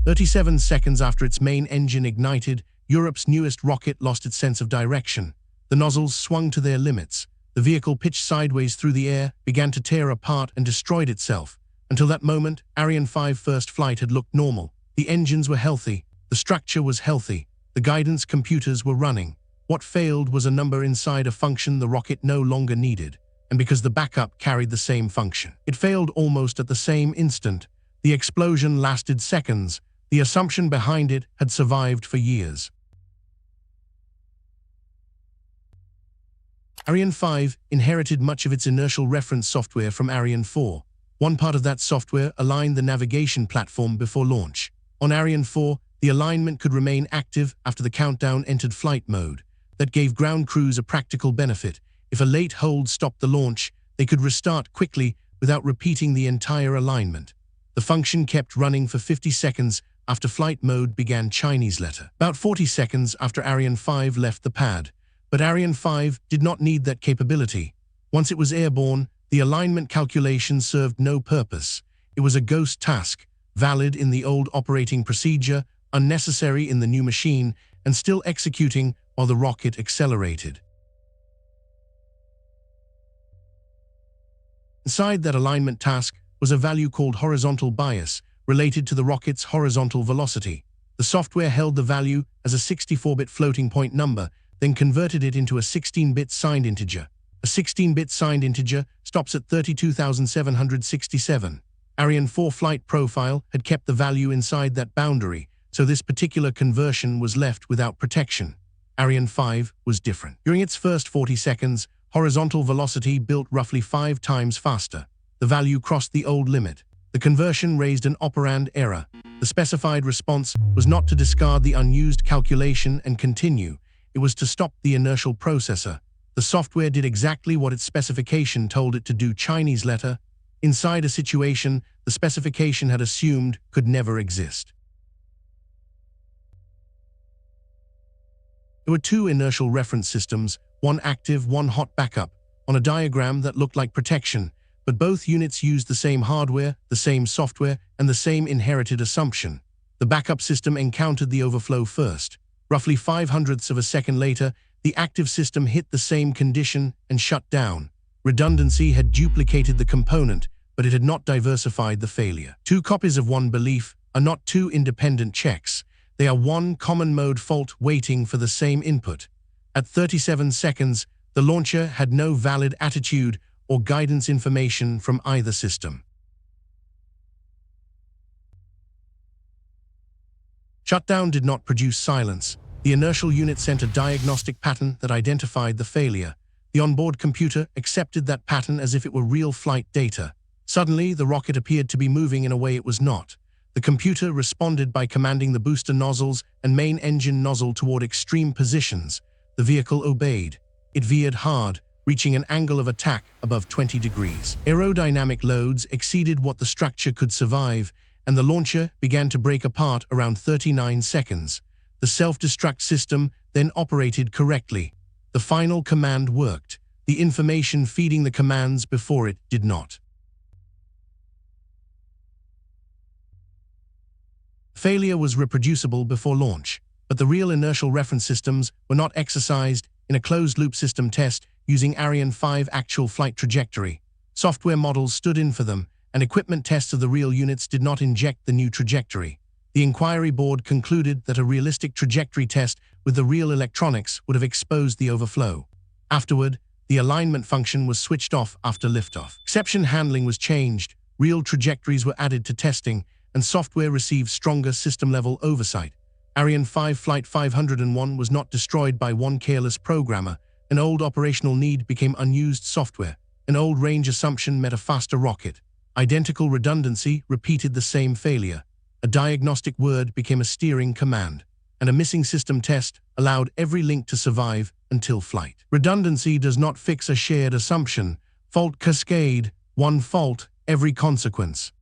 37 seconds after its main engine ignited, Europe's newest rocket lost its sense of direction. The nozzles swung to their limits. The vehicle pitched sideways through the air, began to tear apart and destroyed itself. Until that moment, Ariane 5 first flight had looked normal. The engines were healthy. The structure was healthy. The guidance computers were running. What failed was a number inside a function the rocket no longer needed, and because the backup carried the same function. It failed almost at the same instant. The explosion lasted seconds. The assumption behind it had survived for years. Ariane 5 inherited much of its inertial reference software from Ariane 4. One part of that software aligned the navigation platform before launch. On Ariane 4, the alignment could remain active after the countdown entered flight mode. That gave ground crews a practical benefit. If a late hold stopped the launch, they could restart quickly without repeating the entire alignment. The function kept running for 50 seconds after flight mode began Chinese letter. About 40 seconds after Ariane 5 left the pad. But Ariane 5 did not need that capability. Once it was airborne, the alignment calculation served no purpose. It was a ghost task, valid in the old operating procedure, unnecessary in the new machine, and still executing while the rocket accelerated. Inside that alignment task was a value called horizontal bias, related to the rocket's horizontal velocity. The software held the value as a 64-bit floating point number, then converted it into a 16-bit signed integer. A 16-bit signed integer stops at 32,767. Ariane 4 flight profile had kept the value inside that boundary, so this particular conversion was left without protection. Ariane 5 was different. During its first 40 seconds, horizontal velocity built roughly 5 times faster. The value crossed the old limit. The conversion raised an operand error. The specified response was not to discard the unused calculation and continue. It was to stop the inertial processor. The software did exactly what its specification told it to do. Chinese letter, inside a situation the specification had assumed could never exist. There were two inertial reference systems, one active, one hot backup, on a diagram that looked like protection, but both units used the same hardware, the same software, and the same inherited assumption. The backup system encountered the overflow first. Roughly 0.05 of a second later, the active system hit the same condition and shut down. Redundancy had duplicated the component, but it had not diversified the failure. Two copies of one belief are not two independent checks. They are one common mode fault waiting for the same input. At 37 seconds, the launcher had no valid attitude or guidance information from either system. Shutdown did not produce silence. The inertial unit sent a diagnostic pattern that identified the failure. The onboard computer accepted that pattern as if it were real flight data. Suddenly, the rocket appeared to be moving in a way it was not. The computer responded by commanding the booster nozzles and main engine nozzle toward extreme positions. The vehicle obeyed. It veered hard, reaching an angle of attack above 20 degrees. Aerodynamic loads exceeded what the structure could survive, and the launcher began to break apart around 39 seconds. The self-destruct system then operated correctly. The final command worked. The information feeding the commands before it did not. Failure was reproducible before launch, but the real inertial reference systems were not exercised in a closed-loop system test using Ariane 5 actual flight trajectory. Software models stood in for them, and equipment tests of the real units did not inject the new trajectory. The inquiry board concluded that a realistic trajectory test with the real electronics would have exposed the overflow. Afterward, the alignment function was switched off after liftoff. Exception handling was changed, real trajectories were added to testing, and software received stronger system-level oversight. Ariane 5 Flight 501 was not destroyed by one careless programmer. An old operational need became unused software. An old range assumption met a faster rocket. Identical redundancy repeated the same failure. A diagnostic word became a steering command. And a missing system test allowed every link to survive until flight. Redundancy does not fix a shared assumption. Fault cascade, one fault, every consequence.